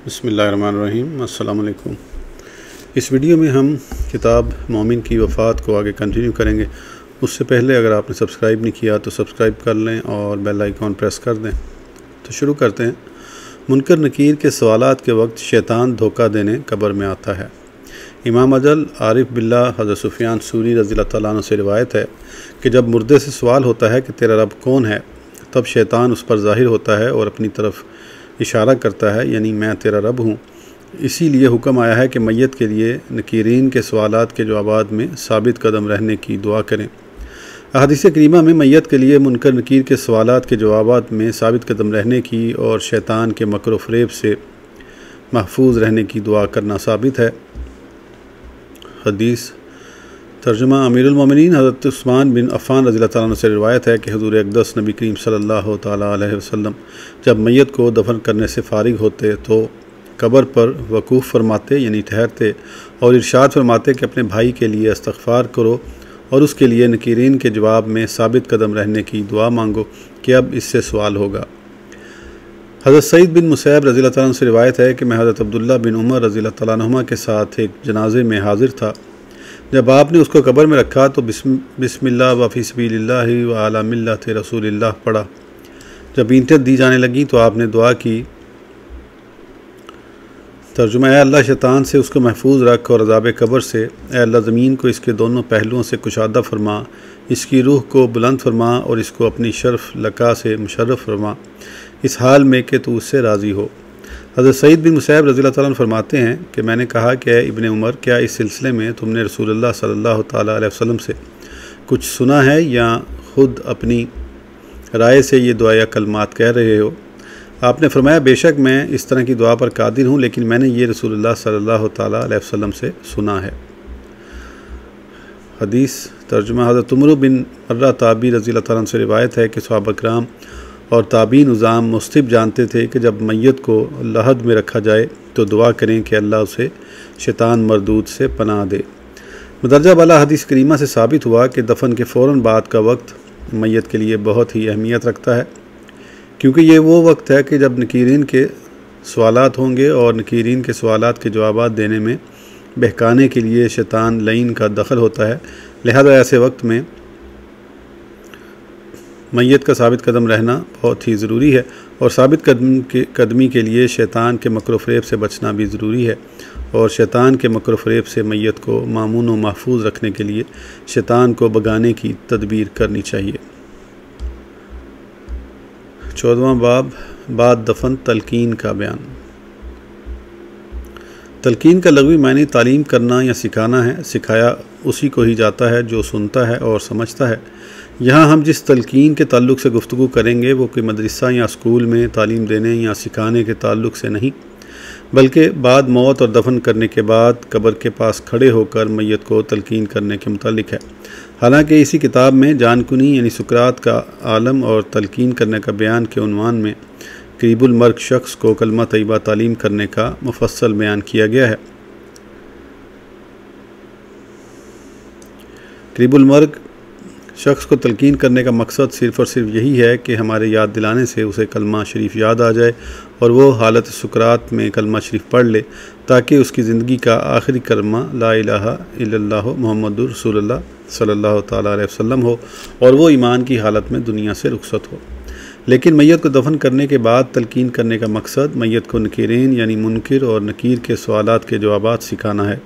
बिस्मिल्लाहिर्रहमानिर्रहीम। अस्सलाम वालेकुम। इस वीडियो में हम किताब मोमिन की वफ़ात को आगे कंटिन्यू करेंगे। उससे पहले अगर आपने सब्सक्राइब नहीं किया तो सब्सक्राइब कर लें और बेल आइकॉन प्रेस कर दें। तो शुरू करते हैं। मुनकर नकीर के सवालात के वक्त शैतान धोखा देने कब्र में आता है। इमाम अजल आरिफ बिल्ला हज़रत सुफियान सूरी रज़ियल्लाहु तआला अन्हु से रिवायत है कि जब मुर्दे से सवाल होता है कि तेरा रब कौन है, तब शैतान उस पर ज़ाहिर होता है और अपनी तरफ इशारा करता है, यानी मैं तेरा रब हूँ। इसीलिए हुक्म आया है कि मैयत के लिए नकीरीन के सवालात के जवाबात में साबित कदम रहने की दुआ करें। अहादीस करीमा में मैयत के लिए मुनकर नकीर के सवालात के जवाबात में साबित कदम रहने की और शैतान के मकर फ़रेब से महफूज रहने की दुआ करना साबित है। हदीस तर्जुमा अमीरुल मोमिनीन हज़रत उस्मान बिन अफ़्फ़ान रज़ियल्लाहु तआला अन्हु से रिवायत है कि हुज़ूर अक़दस नबी करीम सल्लल्लाहु तआला अलैहि वसल्लम जब मैयत को दफन करने से फ़ारिग होते तो कब्र पर वक़ूफ़ फरमाते, यानी ठहरते, और इरशाद फरमाते कि अपने भाई के लिए इस्तग़फ़ार करो और उसके लिए नकीरीन के जवाब में साबित कदम रहने की दुआ मांगो कि अब इससे सवाल होगा। हज़रत सईद बिन मुसैब रज़ियल्लाहु तआला अन्हु से रिवायत है कि मैं हज़रत अब्दुल्लाह बिन उमर रज़ियल्लाहु तआला अन्हुमा के साथ एक जनाजे में हाज़िर था। जब आपने उसको कब्र में रखा तो बिस्मिल्लाह व फ़ी सबीलिल्लाहि व अला मिल्लति रसूलिल्लाह पढ़ा। जब ईंटें दी जाने लगी तो आपने दुआ की। तर्जुमा ऐ अल्लाह शैतान से उसको महफूज रख और अज़ाब कब्र से। ऐ अल्लाह ज़मीन को इसके दोनों पहलुओं से कुशादा फरमा, इसकी रूह को बुलंद फरमा और इसको अपनी शर्फ लका से मुशर्रफ फरमा, इस हाल में कि तू उससे राज़ी हो। हज़रत सईद बिन मुसैब रज़ियल्लाहु तआला अन्हु फरमाते हैं कि मैंने कहा कि इब्ने उमर, क्या इस सिलसिले में तुमने रसूलुल्लाह सल्लल्लाहु तआला अलैहि वसल्लम से कुछ सुना है या ख़ुद अपनी राय से ये दुआ या कलमात कह रहे हो? आपने फरमाया, बेशक मैं इस तरह की दुआ पर कादिर हूँ, लेकिन मैंने ये रसूलुल्लाह सल्लल्लाहु तआला अलैहि वसल्लम से सुना है। हदीस तर्जुमा हज़रत उमर बिन मर्रा ताबी रज़ियल्लाहु तआला अन्हु से रिवायत है कि सहाबा किराम और ताबीन उज़ाम मुस्तिब जानते थे कि जब मैयत को लहद में रखा जाए तो दुआ करें कि अल्लाह उसे शैतान मरदूद से पनाह दे। मदरजा वाला हदीस करीमा से साबित हुआ कि दफन के फ़ौरन बाद का वक्त मैयत के लिए बहुत ही अहमियत रखता है, क्योंकि ये वो वक्त है कि जब नकीरीन के सवालात होंगे और नकीरीन के सवालात के जवाबात देने में बहकाने के लिए शैतान लईन का दखल होता है। लिहाजा ऐसे वक्त में मैयत का साबित कदम रहना बहुत ही ज़रूरी है और साबित कदमी के लिए शैतान के मकर फ़रेब से बचना भी ज़रूरी है। और शैतान के मकर फ़रेब से मैयत को मामून व महफूज रखने के लिए शैतान को भगाने की तदबीर करनी चाहिए। 14वां बाब बाद दफन तलकीन का बयान। तलकीन का लग़वी मानी तालीम करना या सिखाना है। सिखाया उसी को ही जाता है जो सुनता है और समझता है। यहाँ हम जिस तलकीन के ताल्लुक़ से गुफ्तगू करेंगे वो कोई मदरसा या स्कूल में तालीम देने या सिखाने के ताल्लुक़ से नहीं, बल्कि बाद मौत और दफन करने के बाद कब्र के पास खड़े होकर मैयत को तलकीन करने के मुतालिक है। हालांकि इसी किताब में जानकुनी यानी सुकरात का आलम और तलकीन करने का बयान के उन्वान में करीबुल मर्ग शख्स को कलमा तैयबा तालीम करने का मुफस्सल बयान किया गया है। करीबुल मर्ग शख्स को तलकीन करने का मकसद सिर्फ़ और सिर्फ यही है कि हमारे याद दिलाने से उसे कलमा शरीफ याद आ जाए और वो हालत सुकरात में कलमा शरीफ पढ़ ले, ताकि उसकी ज़िंदगी का आखिरी कलमा ला इलाहा इल्लल्लाह मुहम्मदुर रसूलुल्लाह सल्लल्लाहु तआला अलैहि वसल्लम हो और वो ईमान की हालत में दुनिया से रुखसत हो। लेकिन मैयत को दफन करने के बाद तलकीन करने का मकसद मैयत को नकीरीन यानी मुनकिर और नकीर के सवालात के जवाबात सिखाना है।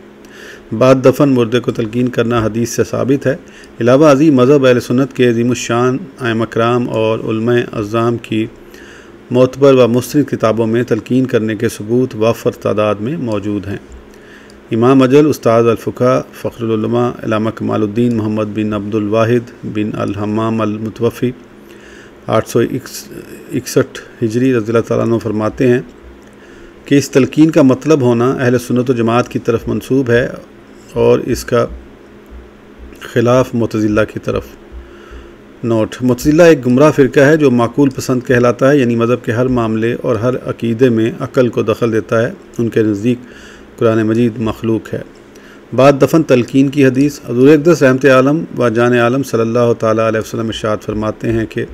बाद दफन मुर्दे को तलकीन करना हदीस से साबित है। इलावा अज़ी मज़हब अहले सुन्नत के अज़ीमुश्शान आइम्मा किराम और उलमाए अज़्ज़ाम की मोतबर व मुस्तनिद किताबों में तलकीन करने के सबूत वाफ़र तादाद में मौजूद हैं। इमाम अजल उस्ताद अल-फ़ुक़हा फ़ख्रुल उलमा अल्लामा कमालुद्दीन मोहम्मद बिन अब्दुल वाहिद बिन अल-हम्माम अल-मुतवफ़ी 861 हिजरी रज़ियल्लाहु तआला अन्हु फरमाते हैं कि इस तलकीन का मतलब होना अहले सुन्नत व जमात की तरफ मंसूब है और इसका ख़िलाफ़ मुतज़िला की तरफ। नोट: मुतज़िला एक गुमराह फ़िरका है जो माकूल पसंद कहलाता है, यानी मज़हब के हर मामले और हर अक़ीदे में अक़ल को दखल देता है। उनके नज़दीक कुरान मजीद मखलूक है। बाद दफन तलकीन की हदीस। हुज़ूर अक़दस रहमत आलम व जान आलम सल्लल्लाहु तआला अलैहि वसल्लम इरशाद फरमाते हैं कि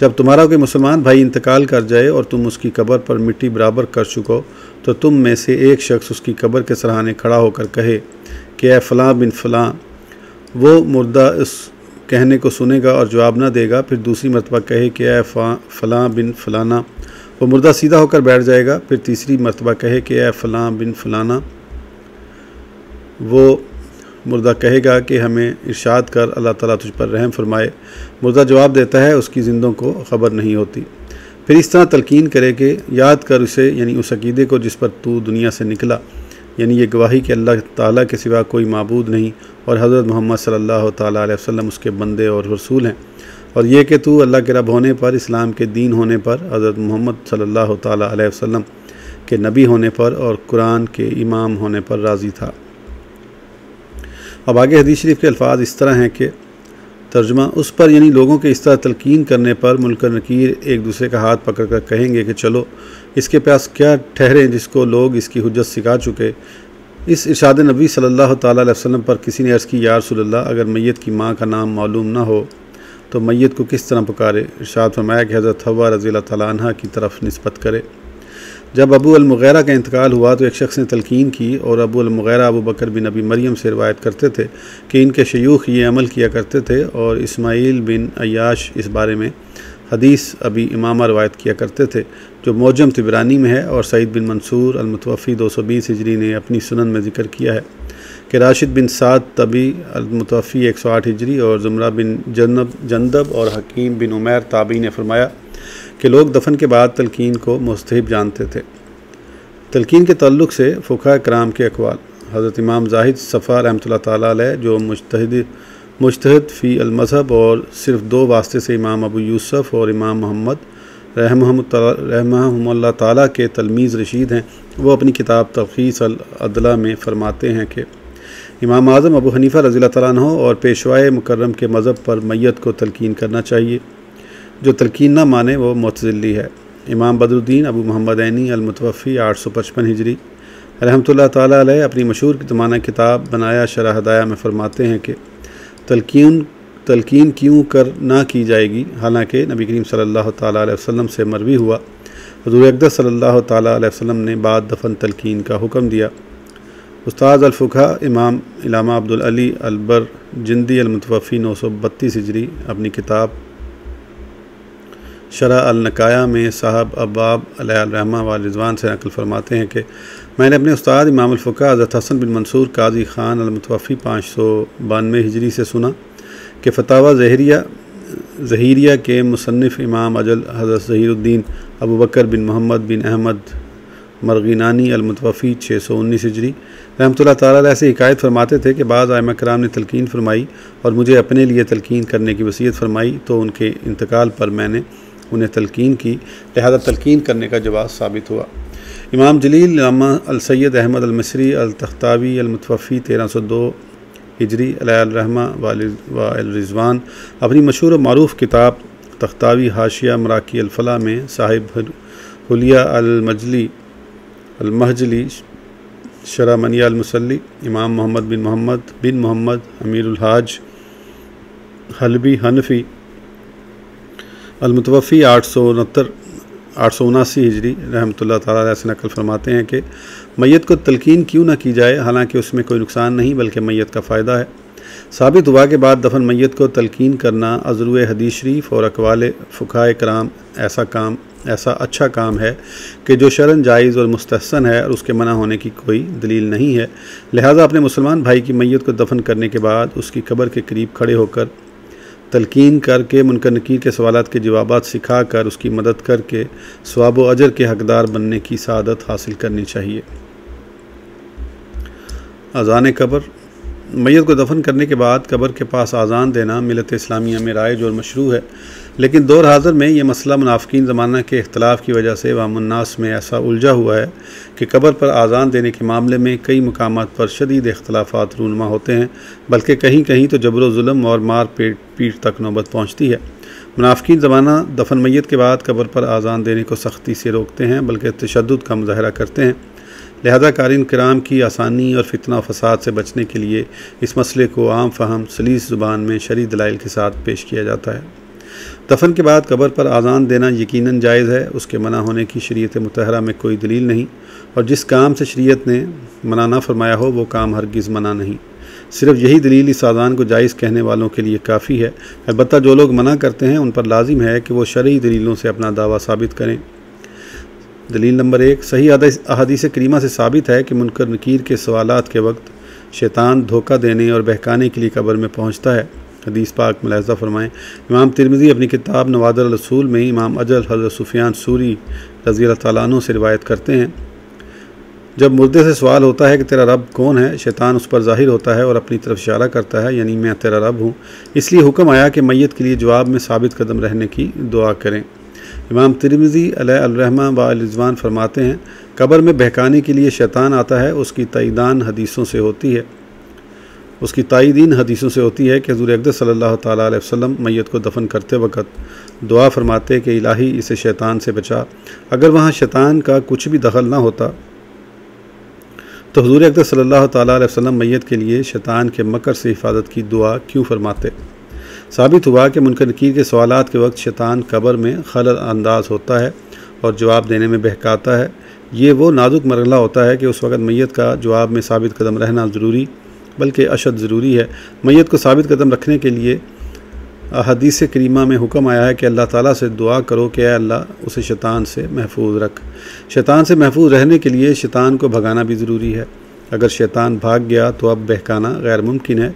जब तुम्हारा कोई मुसलमान भाई इंतकाल कर जाए और तुम उसकी कब्र पर मिट्टी बराबर कर चुको तो तुम में से एक शख्स उसकी कब्र के सराहने खड़ा होकर कहे कि ऐ फ़लाँ बिन फ़लाँ। वो मुर्दा इस कहने को सुनेगा और जवाब ना देगा। फिर दूसरी मरतबा कहे कि ऐ फ़लाँ बिन फ़लाना। वो मुर्दा सीधा होकर बैठ जाएगा। फिर तीसरी मरतबा कहे कि ऐ फ़लाँ बिन फ़लाना। वो मुर्दा कहेगा कि हमें इरशाद कर, अल्लाह ताला तुझ पर रहम फरमाए। मुर्दा जवाब देता है, उसकी ज़िंदों को ख़बर नहीं होती। फिर इस तरह तलकीन करे कि याद कर उसे, यानी उस अक़ीदे को जिस पर तू दुनिया से निकला, यानी ये गवाही कि अल्लाह ताला के सिवा कोई माबूद नहीं और हज़रत मोहम्मद सल्लल्लाहु ताला अलैहि वसल्लम उसके बंदे और रसूल हैं, और ये कि तू अल्लाह के रब होने पर, इस्लाम के दीन होने पर, हज़रत मोहम्मद सल्लल्लाहु ताला अलैहि वसल्लम के नबी होने पर और कुरान के इमाम होने पर राज़ी था। अब आगे हदीस शरीफ के अल्फाज इस तरह हैं कि तर्जुमा उस पर, यानी लोगों के इस तरह तलकीन करने पर मुनकर नकीर एक दूसरे का हाथ पकड़ कर कहेंगे कि चलो इसके पास क्या ठहरे जिसको लोग इसकी हुज्जत सिखा चुके। इस इरशाद नबी सल्लल्लाहु ताला अलैहि वसल्लम पर किसी ने अर्ज़ की, या रसूलल्लाह, अगर मैयत की माँ का नाम मालूम ना हो तो मैयत को किस तरह पुकारे। इरशाद फरमाया कि हज़रत हव्वा रज़ियल्लाहु ताला अन्हा की तरफ निस्बत करे। जब अबू अल-मुग़ीरा का इंतकाल हुआ तो एक शख्स ने तलकीन की, और अबू अल-मुग़ीरा अबू बकर बिन अबी मरियम से रिवायत करते थे कि इनके शयूख ये अमल किया करते थे, और इस्माइल बिन अय्याश इस बारे में हदीस अबी इमामा रवायत किया करते थे जो मौजम तिबरानी में है, और सईद बिन मंसूर अल-मुतवफ़ी 220 हिजरी ने अपनी सुनन में ज़िक्र किया है कि राशिद बिन साद तबी अल-मुतवफ़ी 108 हिजरी और ज़ुमरा बिन जंदब और हकीम बिन उमैर ताबी ने फरमाया कि लोग दफन के बाद तलकीन को मुस्तहब जानते थे। तलकीन के ताल्लुक़ से फ़ुक़हा कराम के अक़वाल, हज़रत इमाम ज़ाहिद सफ़ा रहमतुल्लाह ताला अलैह जो मुज्तहिद फ़ी अल-मज़हब और सिर्फ़ 2 वास्ते से इमाम अबू यूसुफ़ और इमाम मोहम्मद रहमहुमुल्लाह ताला के तलमीज़ रशीद हैं, वो अपनी किताब तलख़ीस अल-अदला में फ़रमाते हैं कि इमाम आज़म अबू हनीफ़ा रज़ियल्लाहु ताला अन्हु और पेशवाए मुकर्रम के मज़हब पर मैयत को तलकीन करना चाहिए। जो तलकीन ना माने वो मुतज़िली है। इमाम बदरुद्दीन अबू मोहम्मद ऐनी अल-मुतवफ़ी 855 हिजरी रहमतुल्लाह ताला अलैह अपनी मशहूर ज़माना किताब बनाया शरह हदाया में फ़रमाते हैं कि तलकीन क्यों कर ना की जाएगी, हालांकि नबी करीम सल्लल्लाहु ताला अलैहि वसल्लम से मरवी हुआ हुज़ूर अक़दस सल्लल्लाहु ताला अलैहि वसल्लम ने बाद दफन तलकीन का हुक्म दिया। उस्ताद अल-फ़ुक़हा इमाम इलामा अब्दुल अली अलबर जिंदी अल-मुतवफ़ी 932 हिजरी अपनी किताब शरह अल-नकाया में साहब अब्बाब अलैहिर्रहमा व रिज़वान से नकल फरमाते हैं कि मैंने अपने उस्ताद इमाम अल-फ़ुक़हा हज़रत हसन बिन मंसूर काजी ख़ान अल-मुतवफ़ी 592 हिजरी से सुना कि फ़तावा ज़हीरिया के मुसन्निफ़ इमाम अजल हज़रत ज़हीरुद्दीन अबू बकर बिन मोहम्मद बिन अहमद मरगिनानी अल-मुतवफ़ी 619 हिजरी रहमतुल्लाह ताला अलैह से हिकायत फरमाते थे कि बाज़ आइमा कराम ने तलकीन फरमाई और मुझे अपने लिए तलकीन करने की वसीयत फरमाई, तो उनके इंतकाल पर मैंने उन्हें तलकीन की, लिहाजा तलकीन करने का जवाब साबित हुआ। इमाम जलील अल-सैयद अहमद अल-मिस्री अल-तख्तावी अल-मुतवफ़ी 1302 हिजरी अलैहिर्रहमा व रिज़वान अपनी मशहूर मारूफ़ किताब तख्तावी हाशिया मराकी अल-फ़लाह में साहिब हुलिया अल-महजली शरह मनिया अल-मुसल्ली इमाम मोहम्मद बिन मोहम्मद अमीरुल हाज हलबी हनफ़ी अल-मुतवफ़ी 879 हिजरी रहमतुल्लाह ताला अलैह से नकल फरमाते हैं कि मैयत को तलकीन क्यों ना की जाए, हालांकि उसमें कोई नुकसान नहीं बल्कि मैयत का फ़ायदा है। साबित हुआ कि बाद दफन मैयत को तलकीन करना अज़रुए हदीस शरीफ और अक़वाले फ़ुक़हाए कराम ऐसा अच्छा काम है कि जो शरन जायज़ और मुस्तहसन है और उसके मना होने की कोई दलील नहीं है। लिहाजा अपने मुसलमान भाई की मैयत को दफन करने के बाद उसकी कब्र के करीब खड़े होकर तलकीन करके मुनकर नकीर के सवालात के जवाबात सिखा कर उसकी मदद करके सवाब व अजर के हकदार बनने की सआदत हासिल करनी चाहिए। अज़ान कब्र, मैयत को दफन करने के बाद कब्र के पास आज़ान देना मिलत इस्लामिया में राइज और मशरू है, लेकिन दौर हाज़िर में ये मसला मुनाफ़िकीन ज़माना के इख्तलाफ की वजह से वामुन्नास में ऐसा उलझा हुआ है कि कब्र पर आज़ान देने के मामले में कई मकामात पर शदीद इख्तलाफात रूनुमा होते हैं, बल्कि कहीं कहीं तो जबर व जुल्म और मार पीट तक नौबत पहुँचती है। मुनाफ़िकीन ज़माना दफन मैयत के बाद कब्र पर आज़ान देने को सख्ती से रोकते हैं, बल्कि तशद्दुद का मुज़ाहरा करते हैं। लिहाजा कारीन किराम की आसानी और फितना फसाद से बचने के लिए इस मसले को आम फ़हम सलीस ज़ुबान में शरई दलाइल के साथ पेश किया जाता है। दफन के बाद कब्र पर आज़ान देना यकीनन जायज़ है, उसके मना होने की शरीयत मुतहरा में कोई दलील नहीं, और जिस काम से शरीयत ने मना ना फरमाया हो वो काम हरगिज़ मना नहीं। सिर्फ यही दलील इस आज़ान को जायज़ कहने वालों के लिए काफ़ी है। अलबत्ता जो लोग मना करते हैं उन पर लाजिम है कि वो शरई दलीलों से अपना दावा साबित करें। दलील नंबर 1, सही अहादीस करीमा से साबित है कि मुनकर नकीर के सवालात के वक्त शैतान धोखा देने और बहकाने के लिए कब्र में पहुँचता है। हदीस पाक मुलाहिज़ा फरमाएँ। इमाम तिरमिज़ी अपनी किताब नवादिर अल-उसूल में इमाम अजल हज़रत सुफियान सूरी रज़ी अल्लाह तआला अन्हु से रिवायत करते हैं, जब मुर्दे से सवाल होता है कि तेरा रब कौन है, शैतान उस पर ज़ाहिर होता है और अपनी तरफ इशारा करता है, यानी मैं तेरा रब हूँ। इसलिए हुक्म आया कि मैयत के लिए जवाब में साबित कदम रहने की दुआ करें। इमाम तिरमिज़ी अलैहिर्रहमा व रिज़वान फरमाते हैं, कब्र में बहकाने के लिए शैतान आता है, उसकी तायीदीन हदीसों से होती है कि हुज़ूर अक़दस सल्लल्लाहु तआला अलैहि वसल्लम मैयत को दफन करते वक़्त दुआ फरमाते कि इलाही इसे शैतान से बचा। अगर वहाँ शैतान का कुछ भी दखल ना होता तो हुज़ूर अक़दस सल्लल्लाहु तआला अलैहि वसल्लम मैयत के लिए शैतान के मकर से हिफाजत की दुआ क्यों फरमाते। साबित हुआ कि मुनकर नकीर के सवालात के वक्त शैतान कब्र में खलल अंदाज होता है और जवाब देने में बहकाता है। ये वो नाजुक मरहला होता है कि उस वक़्त मैयत का जवाब में साबित कदम रहना ज़रूरी बल्कि अशद ज़रूरी है। मैयत को साबित कदम रखने के लिए हदीस करीमा में हुक्म आया है कि अल्लाह ताला से दुआ करो कि अल्लाह उसे शैतान से महफूज रख। शैतान से महफूज रहने के लिए शैतान को भगाना भी ज़रूरी है। अगर शैतान भाग गया तो अब बहकाना गैर मुमकिन है,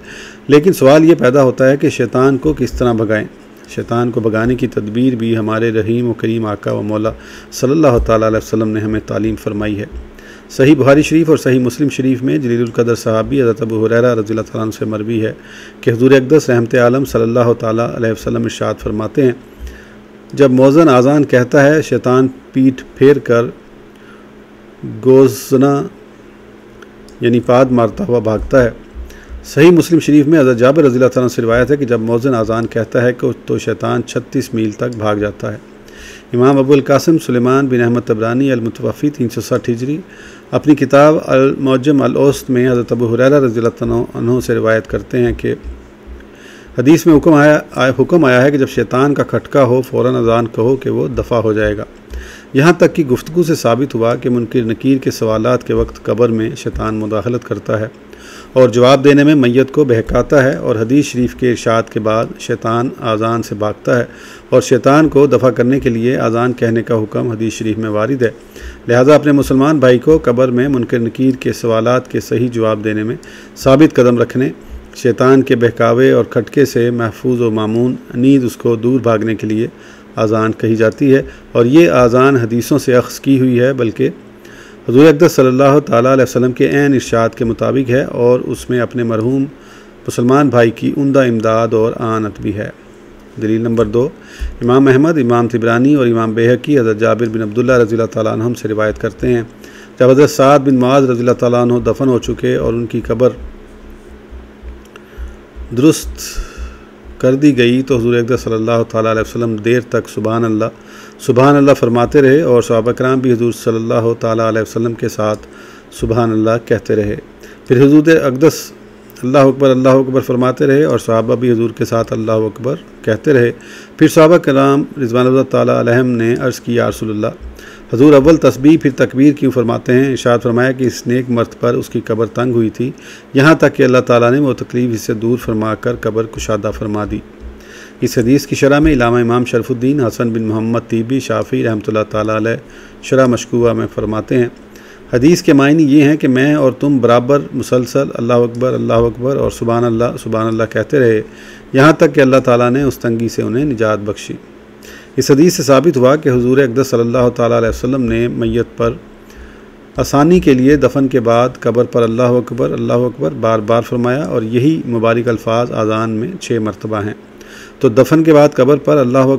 लेकिन सवाल ये पैदा होता है कि शैतान को किस तरह भगाएं। शैतान को भगाने की तदबीर भी हमारे रहीम व करीम आका व मौला सल्लल्लाहु तआला अलैहि वसल्लम ने हमें तालीम फरमाई है। सही बुखारी शरीफ और सही मुस्लिम शरीफ में जलीलुल कदर सहाबी हज़रत अबू हुरैरा रज़ियल्लाहु तआला अन्हु से मरवी है कि हुज़ूर अक़दस रहमत आलम सल्लल्लाहु तआला अलैहि वसल्लम इरशाद फरमाते हैं, जब मौज़न आज़ान कहता है शैतान पीठ फेर कर गोज़ना यानी पाद मारता हुआ भागता है। सही मुस्लिम शरीफ में हज़रत जाबिर रज़ियल्लाहु तआला से रिवायत है कि जब मौज़न आज़ान कहता है कि तो शैतान 36 मील तक भाग जाता है। इमाम अबुल कासिम सुलेमान बिन अहमद तबरानी अल-मुतवफ़ी 360 हिजरी अपनी किताब अल-मुअज्जम अल-औसत में हज़रत अबू हुरैरा रज़ियल्लाहु अन्हु से रिवायत करते हैं कि हदीस में हुक्म आया है कि जब शैतान का खटका हो फ़ौरन अज़ान कहो कि वो दफ़ा हो जाएगा। यहाँ तक कि गुफ्तगू से साबित हुआ कि मुनकर नकीर के सवालात के वक्त कब्र में शैतान मुदाखलत करता है और जवाब देने में मैयत को बहकाता है, और हदीस शरीफ के इरशाद के बाद शैतान आज़ान से भागता है और शैतान को दफ़ा करने के लिए आज़ान कहने का हुक्म हदीस शरीफ में वारिद है। लिहाजा अपने मुसलमान भाई को कब्र में मुनकर नकीर के सवालात के सही जवाब देने में साबित कदम रखने, शैतान के बहकावे और खटके से महफूज व मामून नींद उसको दूर भागने के लिए आज़ान कही जाती है। और ये आज़ान हदीसों से अख्ज़ की हुई है, बल्कि हुज़ूर अक़दस सल्लल्लाहु तआला अलैहि वसल्लम के ऐन इरशाद के मुताबिक है, और उसमें अपने मरहूम मुसलमान भाई की उम्दा इमदाद और आनत भी है। दलील नंबर 2, इमाम अहमद, इमाम तिबरानी और इमाम बैहक़ी हज़रत जाबिर बिन अब्दुल्लाह रज़ियल्लाहु तआला अन्हुम से रिवायत करते हैं, जब हज़रत साद बिन मुआज़ रज़ियल्लाहु तआला अन्हु दफन हो चुके और उनकी कब्र दुरुस्त कर दी गई तो हुज़ूर अक़दस सल्लल्लाहु तआला अलैहि वसल्लम देर तक सुबहान अल्लाह फरमाते रहे, और सहाबा किराम भी हुज़ूर सल्लल्लाहु तआला अलैहि वसल्लम के साथ सुबहान अल्लाह कहते रहे। फिर हुज़ूर अक़दस अल्लाहु अकबर फरमाते रहे और सहाबा भी हुज़ूर के साथ अल्लाहु अकबर कहते रहे। फिर सहाबा किराम रिज़वानुल्लाह तआला अलैहिम ने अर्ज़ की, या रसूलल्लाह, हजूर अव्वल तस्बीह फिर तकबीर क्यों फरमाते हैं। इरशाद फरमाया कि इस नेक मर्द पर उसकी कब्र तंग हुई थी, यहाँ तक कि अल्लाह ताला ने वो तकलीफ़ इससे दूर फरमा कर कब्र कुशादा फरमा दी। इस हदीस की शरह में इलामा इमाम शरफुद्दीन हसन बिन मोहम्मद तीबी शाफ़ी रहमतुल्लाह ताला अलैह शरह मशकूवा में फरमाते हैं, हदीस के मायने ये हैं कि मैं और तुम बराबर मुसलसल अल्लाह अकबर और सुबहान अल्लाह कहते रहे, यहाँ तक कि अल्लाह ताला ने उस तंगी से उन्हें निजात बख्शी। इस हदीस से साबित हुआ कि हुज़ूर अक़दस सल्लल्लाहु तआला अलैहि वसल्लम ने मैयत पर आसानी के लिए दफन के बाद कब्र पर अल्लाहु अकबर बार बार फरमाया, और यही मुबारक अल्फाज आज़ान में 6 मरतबा हैं। तो दफन के बाद कब्र पर अल्लाहु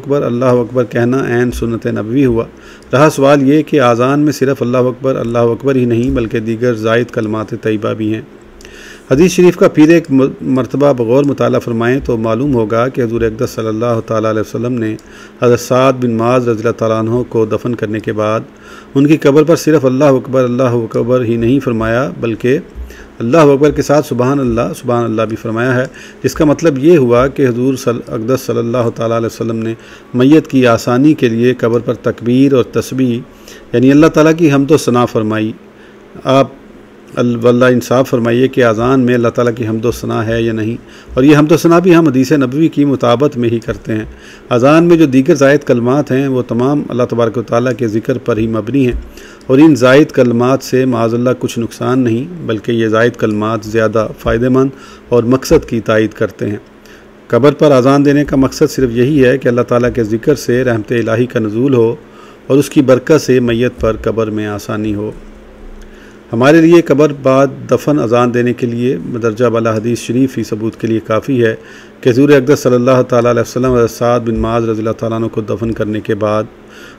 अकबर कहना ऐन सुन्नत नबवी हुआ। रहा सवाल ये कि आज़ान में सिर्फ़ अल्लाहु अकबर ही नहीं बल्कि दीगर ज़ायद कलमात तैयबा भी हैं। हदीस शरीफ का फिर एक मरतबा बगौर मुताला फरमाएँ तो मालूम होगा कि हुज़ूर अक़दस सल्लल्लाहु तआला अलैहि वसल्लम ने हज़रत साद बिन मुआज़ रज़ियल्लाहु तआला अन्हु को दफन करने के बाद उनकी कब्र पर सिर्फ़ अल्लाहु अकबर ही नहीं फरमाया, बल्कि अल्लाह अकबर के साथ सुबहान अल्लाह भी फरमाया है, जिसका मतलब ये हुआ कि हुज़ूर अक़दस सल्लल्लाहु तआला अलैहि वसल्लम ने मैयत की आसानी के लिए कब्र पर तकबीर और तस्बीह यानी अल्लाह ताला की हम्द व सना फरमाई। आप वल्लाह इंसाफ फरमाइए कि अज़ान में अल्लाह ताला की हम्द व सना है या नहीं, और ये हम्द व सना भी हम हदीस नबवी की मुताबत में ही करते हैं। अज़ान में जो दीगर ज़ायद कलमात हैं वो तमाम अल्लाह तबारक व तआला के ज़िक्र पर ही मबनी हैं, और इन ज़ायद कलमात से माअज़ल्लाह कुछ नुकसान नहीं, बल्कि ये ज़ायद कलमात ज़्यादा फ़ायदेमंद और मकसद की तायीद करते हैं। कब्र पर अज़ान देने का मकसद सिर्फ यही है कि अल्लाह ताला के ज़िक्र से रहमत इलाही का नुज़ूल हो और उसकी बरकत से मैयत पर कब्र में आसानी हो। हमारे लिए कब्र बाद दफन अज़ान देने के लिए दर्जा वाला हदीस शरीफ ही सबूत के लिए काफ़ी है कि हुज़ूर अक़दस सल्लल्लाहु तआला अलैहि वसल्लम साद बिन माज़ रज़ियल्लाहु तआला अन्हु को दफन करने के बाद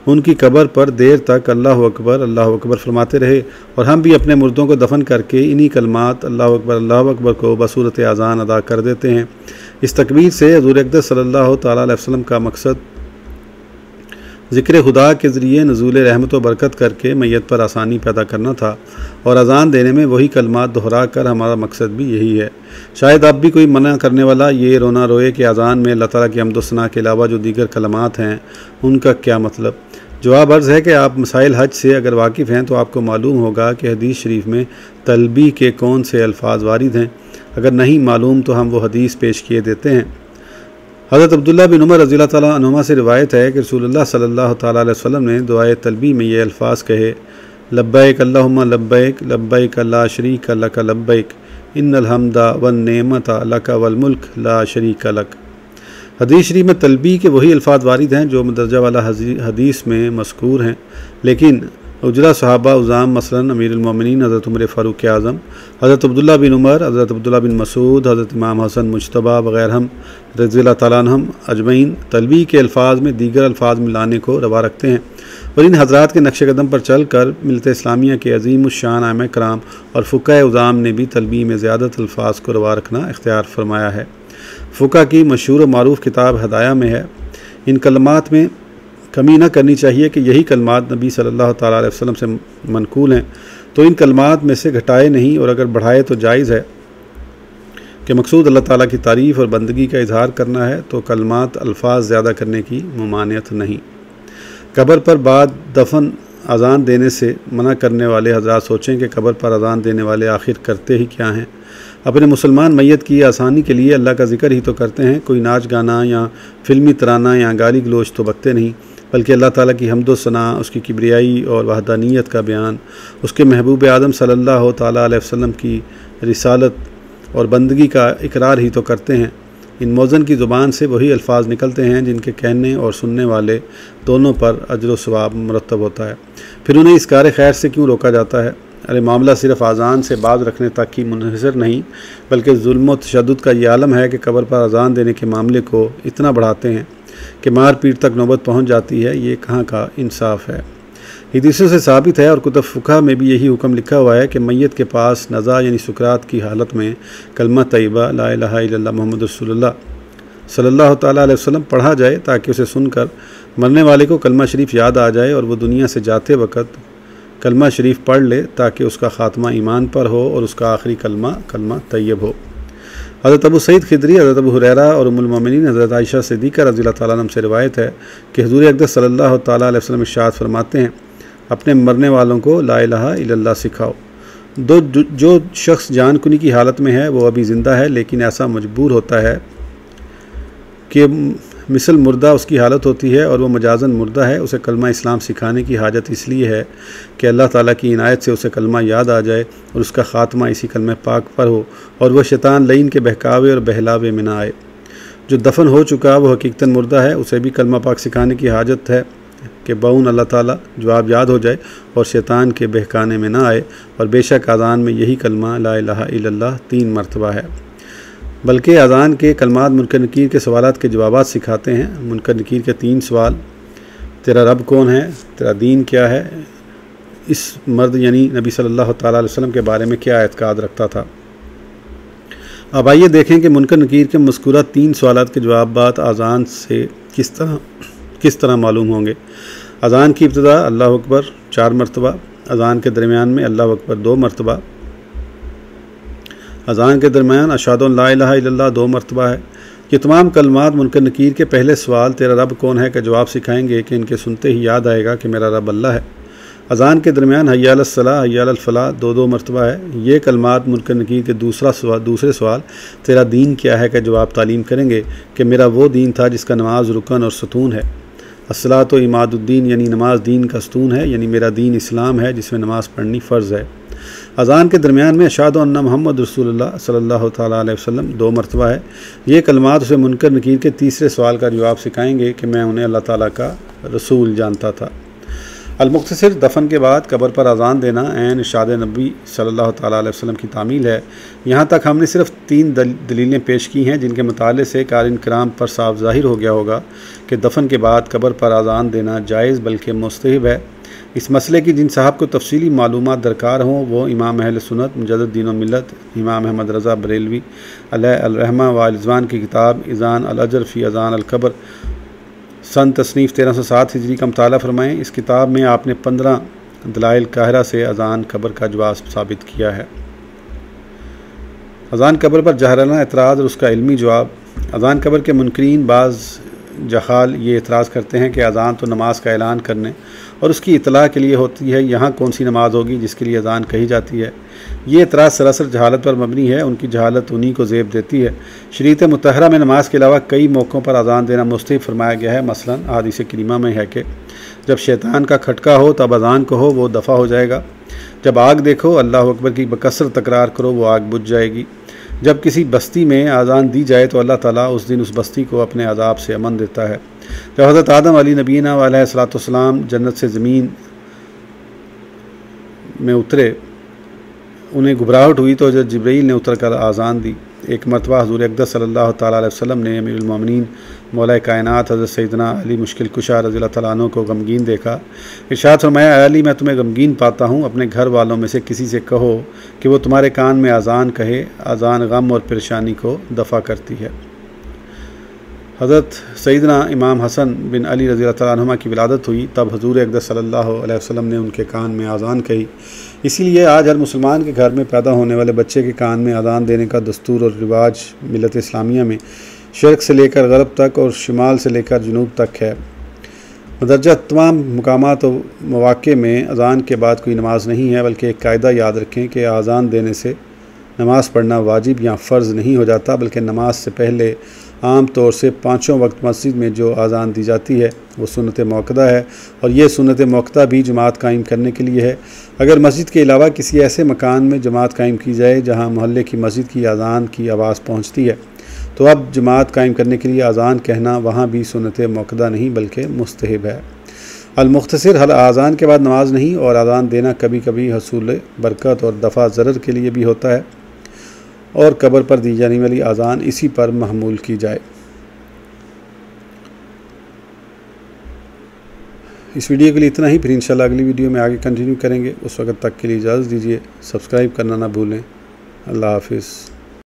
उनकी कब्र पर देर तक अल्लाह अकबर फरमाते रहे, और हम भी अपने मुर्दों को दफन करके इन्हीं कलमात अल्लाह अकबर को बसूरत अज़ान अदा कर देते हैं। इस तकबीर से हुज़ूर अक़दस सल्लल्लाहु तआला अलैहि वसल्लम का मकसद ज़िक्र खुदा के ज़रिए नज़ूल रहमत व बरकत करके मैयत पर आसानी पैदा करना था, और अज़ान देने में वही कलमात दोहरा कर हमारा मकसद भी यही है। शायद अब भी कोई मना करने वाला ये रोना रोए कि अज़ान में अल्लाह ताला की हम्द व सना के अलावा जो दीगर कलमात हैं उनका क्या मतलब। जवाब अर्ज़ है कि आप मसाइल हज से अगर वाकिफ़ हैं तो आपको मालूम होगा कि हदीस शरीफ में तलबी के कौन से अल्फाज वारिद हैं। अगर नहीं मालूम तो हम वो हदीस पेश किए देते हैं। हज़रत अब्दुल्ला बिन उमर रज़ियल्लाहु ताला अन्हुमा से रिवायत है कि रसूलुल्लाह सल्लल्लाहु ताला अलैहि वसल्लम ने दुआए तलबी में ये अल्फाज कहे, लब्बैक अल्लाहुम्मा लब्बैक लब्बैक ला शरीका लक लब्बैक इन्नल हम्दा वन नेमता लक वल मुल्क ला शरीका लक। हदीस शरीफ में तलबी के वही अल्फाज वारिद हैं जो दर्जा वाला हदीस में मज़कूर हैं, लेकिन उजरा सहाबा उज़ाम मसलन अमीरुल मोमिनीन हज़रत उमर फ़ारूक आज़म, हज़रत अब्दुल्ला बिन उमर, हज़रत अब्दुल्ला बिन मसूद, हज़रत इमाम हसन मुज्तबा वग़ैरह रज़ियल्लाहु ताला अन्हुम अजमईन तलबी के अल्फाज में दीगर अल्फाज मिलाने को रवा रखते हैं, और इन हज़रात के नक्श कदम पर चल कर मिलत इस्लामिया के अज़ीमुश्शान आइम्मा कराम और फ़ुक़हा उज़ाम ने भी तलबी में ज़्यादत अल्फाज को रवा रखना इख्तियार फरमाया है। फ़ुक़हा की मशहूर व मारूफ़ किताब हदाया में है, इन कलमात में कमी न करनी चाहिए कि यही कलमात नबी सल्लल्लाहु ताला अलैहि वसल्लम से मनकूल हैं, तो इन कलमात में से घटाए नहीं, और अगर बढ़ाए तो जायज़ है कि मकसूद अल्लाह ताला की तारीफ़ और बंदगी का इजहार करना है, तो कलमात अल्फाज ज़्यादा करने की ममानियत नहीं। कब्र पर बाद दफन अज़ान देने से मना करने वाले हज़रात सोचें कि कब्र पर अज़ान देने वाले आखिर करते ही क्या हैं। अपने मुसलमान मैयत की आसानी के लिए अल्लाह का ज़िक्र ही तो करते हैं, कोई नाच गाना या फ़िल्मी तराना या गाली गलोच तो बकते नहीं, बल्कि अल्लाह ताला की हम्द व सना, उसकी किब्रियाई और वहदानियत का बयान, उसके महबूब आदम सल्लल्लाहु ताला अलैहि वसल्लम की रिसालत और बंदगी का इकरार ही तो करते हैं। इन मौज़न की ज़ुबान से वही अल्फाज निकलते हैं जिनके कहने और सुनने वाले दोनों पर अजर व सवाब मुरतब होता है। फिर उन्हें इस कार खैर से क्यों रोका जाता है? अरे मामला सिर्फ अज़ान से बाज रखने तक ही मुनहसर नहीं, बल्कि जुल्म व तशद्दुद का ये आलम है कि कब्र पर अज़ान देने के मामले को इतना बढ़ाते हैं कि मार पीट तक नौबत पहुँच जाती है। ये कहाँ का इंसाफ है? हदीसों से साबित है और कुतुब फ़ुक़हा में भी यही हुक्म लिखा हुआ है कि मैयत के पास नज़ा यानी सुकरात की हालत में कलमा तय्यबा ला इलाहा इल्लल्लाह मुहम्मद रसूलुल्लाह सल्लल्लाहु ताला अलैहि वसल्लम पढ़ा जाए, ताकि उसे सुनकर मरने वाले को कलमा शरीफ याद आ जाए और वह दुनिया से जाते वक़्त कलमा शरीफ पढ़ ले, ताकि उसका ख़ात्मा ईमान पर हो और उसका आखिरी कलमा तय्यब हो। हज़रत अबू सईद खिदरी, हज़रत अबू हुरैरा और उम्मुल मोमिनीन हज़रत आयशा सिद्दीक़ा रज़ियल्लाहु ताला अन्हा से रिवायत है कि हुज़ूर अक़दस सल्लल्लाहु ताला अलैहि वसल्लम इरशाद फरमाते हैं, अपने मरने वालों को ला इलाहा इल्लल्लाह सिखाओ। जो शख्स जान कुनी की हालत में है वो अभी ज़िंदा है, लेकिन ऐसा मजबूर होता है कि मिसल मुर्दा उसकी हालत होती है और वो मजाजन मुर्दा है, उसे कलमा इस्लाम सिखाने की हाजत इसलिए है कि अल्लाह ताला की इनायत से उसे कलमा याद आ जाए और उसका ख़ात्मा इसी कलमे पाक पर हो और वह शैतान लईन के बहकावे और बहलावे में ना आए। जो दफन हो चुका वो हकीकतन मुर्दा है, उसे भी कलमा पाक सिखाने की हाजत है कि बाउन अल्लाह ताला जवाब याद हो जाए और शैतान के बहकाने में ना आए। और बेशक अज़ान में यही कलमा ला इलाहा इल्लल्लाह 3 मरतबा है। बल्कि अज़ान के कलमात मुनकर नकीर के सवालात के जवाबात सिखाते हैं। मुनकर नकीर के 3 सवाल, तेरा रब कौन है, तेरा दीन क्या है, इस मर्द यानी नबी सल्लल्लाहु ताला अलैहि वसल्लम के बारे में क्या एतकाद रखता था। अब आइए देखें कि मुनकर नकीर के मज़कूरा 3 सवालात के जवाबात अज़ान से किस तरह मालूम होंगे। अज़ान की इब्तिदा अल्लाह अकबर 4 मरतबा, अज़ान के दरमियान में अल्लाह अकबर 2 मरतबा, अज़ान के दरमियान अशहदु अन ला इलाहा इल्लल्लाह 2 मरतबा है। ये तमाम कलमात मुनकर नकीर के पहले सवाल तेरा रब कौन है का जवाब सिखाएंगे कि इनके सुनते ही याद आएगा कि मेरा रब अल्लाह है। अज़ान के दरमियान हय्या अलस सलाह हय्या अलल फलाह 2 मरतबा है। ये कलमात मुनकर नकीर के दूसरे सवाल तेरा दीन क्या है का जवाब तालीम करेंगे कि मेरा वो दीन था जिसका नमाज रुकन और सतून है। अस्सलात व इमादुद्दीन यानी नमाज दीन का सतून है, यानी मेरा दीन इस्लाम है जिसमें नमाज़ पढ़नी फ़र्ज़ है। अज़ान के दरमियान में अशहदु अन्ना मुहम्मद रसूलुल्लाह सल्लल्लाहु तआला अलैहि वसल्लम 2 मरतबा है। ये कलमात उसे मुनकर नकीर के तीसरे सवाल का जवाब सिखाएंगे कि मैं उन्हें अल्लाह ताला का रसूल जानता था। अल-मुख्तसर दफन के बाद कब्र पर अज़ान देना ऐन इरशाद नबी सल्लल्लाहु तआला अलैहि वसल्लम की तामील है। यहाँ तक हमने सिर्फ 3 दलीलें पेश की हैं जिनके मुताले से कारिन कराम पर साफ ज़ाहिर हो गया होगा कि दफन के बाद कब्र पर अज़ान देना जायज़ बल्कि मुस्तहब है। इस मसले की जिन साहब को तफसीली मालूमात दरकार हों वो इमाम अहले सुन्नत मुजद्दिद दीन व मिल्लत इमाम अहमद रज़ा बरेलवी अलैहिर्रहमा व रिज़वान की किताब इज़ान अल-अजर फ़ी अज़ान अल-क़ब्र सन तसनीफ़ 1307 हिजरी का मुताला फ़रमाएँ। इस किताब में आपने 15 दलाइल काहिरा से अज़ान कब्र का जवाब साबित किया है। अज़ान कब्र पर जहराना एतराज़ और उसका इल्मी जवाब। अज़ान कब्र के मुनकरीन बाज़ जहाल ये एतराज़ करते हैं कि अज़ान तो नमाज का ऐलान करने और उसकी इतला के लिए होती है, यहाँ कौन सी नमाज होगी जिसके लिए अज़ान कही जाती है। ये एतराज़ सरासर जहालत पर मबनी है, उनकी जहालत उन्हीं को ज़ेब देती है। शरीयत मुतहरा में नमाज के अलावा कई मौक़ों पर अज़ान देना मुस्तहब फरमाया गया है। मसलन हदीस करीमा में है कि जब शैतान का खटका हो तब अज़ान कहो, वो दफ़ा हो जाएगा। जब आग देखो अल्लाह अकबर की बकसरत तकरार करो, वो आग बुझ जाएगी। जब किसी बस्ती में आज़ान दी जाए तो अल्लाह ताला उस दिन उस बस्ती को अपने अज़ाब से अमन देता है। जब हज़रत आदम अली नबीना अलैहिस्सलाम जन्नत से ज़मीन में उतरे, उन्हें घबराहट हुई तो जब जिब्रील ने उतर कर आज़ान दी। एक मरतबा हुज़ूर अक़दस सल्लल्लाहु तआला अलैहि वसल्लम ने अमीरुल मोमिनीन मौला कायनात हज़रत सैयदना अली मुश्किल कुशा रज़ियल्लाहु तआला अन्हु को गमगीन देखा। इरशाद फरमाया, अली मैं तुम्हें गमगीन पाता हूँ, अपने घर वालों में से किसी से कहो कि वो तुम्हारे कान में अज़ान कहे, अज़ान गम और परेशानी को दफ़ा करती है। हज़रत सैयदना इमाम हसन बिन अली रज़ियल्लाहु तआला अन्हुमा की विलादत हुई, तब हुज़ूर अक़दस सल्लल्लाहु अलैहि वसल्लम ने उनके कान में अज़ान कही। इसीलिए आज हर मुसलमान के घर में पैदा होने वाले बच्चे के कान में अज़ान देने का दस्तूर और रिवाज मिल्लत इस्लामिया में शर्क़ से लेकर गरब तक और शुमाल से लेकर जुनूब तक है। मदरजा तमाम मकामात और मौक़े में अज़ान के बाद कोई नमाज नहीं है, बल्कि एक कायदा याद रखें कि अज़ान देने से नमाज़ पढ़ना वाजिब या फ़र्ज़ नहीं हो जाता, बल्कि नमाज से पहले आम तौर से 5 वक्त मस्जिद में जो अज़ान दी जाती है वो सुन्नत मौक़दा है, और ये सुन्नत मौक़दा भी जमात कायम करने के लिए है। अगर मस्जिद के अलावा किसी ऐसे मकान में जमात कायम की जाए जहाँ मोहल्ले की मस्जिद की अज़ान की आवाज़ पहुँचती है, तो अब जमात कायम करने के लिए अज़ान कहना वहाँ भी सुन्नत मौक़दा नहीं बल्कि मुस्तहब है। अल-मुख्तसर हर अज़ान के बाद नमाज नहीं, और अज़ान देना कभी कभी हसूल बरकत और दफ़ा ज़रर के लिए भी होता है, और कब्र पर दी जाने वाली अज़ान इसी पर महमूल की जाए। इस वीडियो के लिए इतना ही, फिर इंशाल्लाह अगली वीडियो में आगे कंटिन्यू करेंगे। उस वक्त तक के लिए इजाज़त दीजिए। सब्सक्राइब करना ना भूलें। अल्लाह हाफ़िज़।